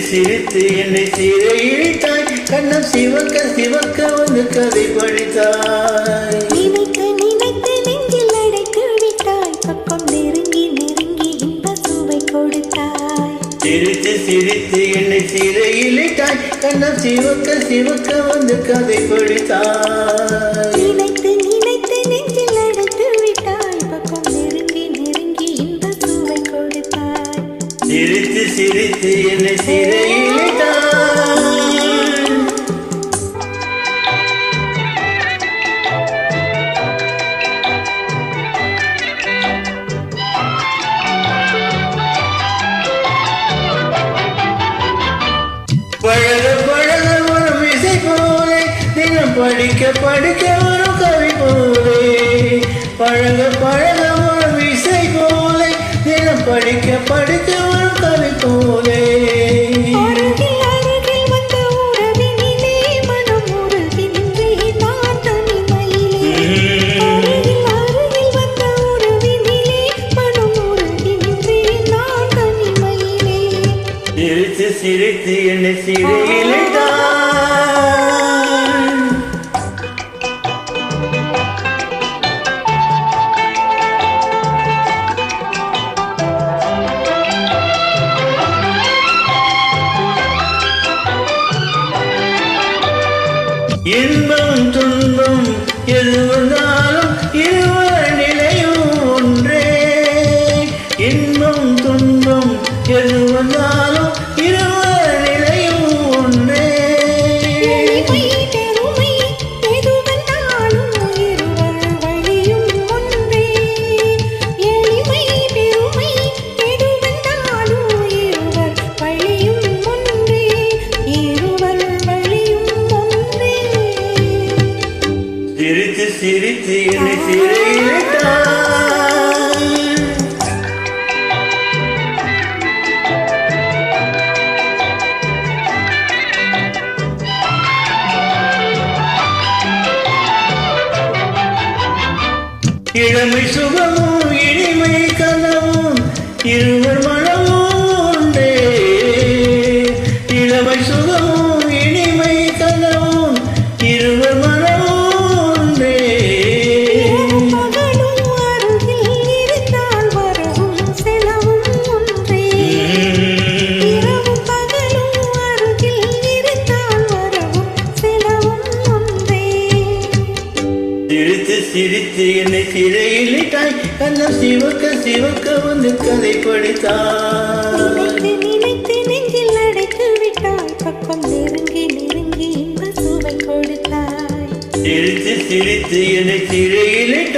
சிரித்து என்னை சிறையிட்டாய், கண்ணம் சிவக்க சிவக்க வந்து கதை படித்தாய். நினைத்து நினைத்து நெஞ்சில் அடைத்து விட்டாய், பக்கம் நெருங்கி நெருங்கி இந்த சுவை கொடுத்தாய். சிரித்து சிரித்து என்னை சிறையிட்டாய், கண்ணம் சிவக்க சிவக்க வந்து கதை படித்தாய். நினைத்து நினைத்து நெஞ்சில் அடைத்து விட்டாய், பக்கம் நெருங்கி நெருங்கி இந்த சுவை கொடுத்தாய். சிரித்து சிரித்து என்னை சிறையிட்டாய். பழக பழக வரும் இசை போலே, தினம் படிக்க படிக்க வரும் கவி போலே. பழக பழக வரும் இசை போலே, தினம் படிக்க படிக்க வரும் கவி போலே. அருகில் அருகில் வந்த உறவினிலே மனம் உருகி நின்றே நான் தனிமையிலே. அருகில் அருகில் வந்த உறவினிலே மனம் உருகி நின்றே நான் தனிமையிலே. சிரித்து சிரித்து என்னை சிறையிட்டாய். இன்பம் துன்பம் எது வந்தாலும் இருவர் நிலையும் ஒன்றே. இன்பம் துன்பம் எது வந்தாலும் இருவர் நிலையும் ஒன்றே. எளிமை பெருமை எது வந்தாலும் இருவர் வழியும் ஒன்றே. எளிமை பெருமை எது வந்தாலும் இருவர் வழியும் ஒன்றே. இருவர் வழியும் ஒன்றே. சிரித்து சிரித்து என்னை சிறையிட்டாய். இளமை சுகமும் இனிமை கனவும் இருவர் மனமும் ஒன்றே. இளமை சுகமும் இனிமை கனவும் இருவர் மனமும் ஒன்றே. பகலும் அருகில் இருந்தால் வரவும் செலவும் ஒன்றே. இரவும் பகலும் அருகில் இருந்தால் வரவும் செலவும் ஒன்றே. சிரித்து சிரித்து என்னை சிறையிட்டாய், கண்ணம் சிவக்க சிவக்க வந்து கதை படித்தாய். நினைத்து நினைத்து நெஞ்சில் அடைத்து விட்டாய், பக்கம் நெருங்கி நெருங்கி இந்த சுவை கொடுத்தாய். சிரித்து சிரித்து என்னை சிறையிட்டாய்.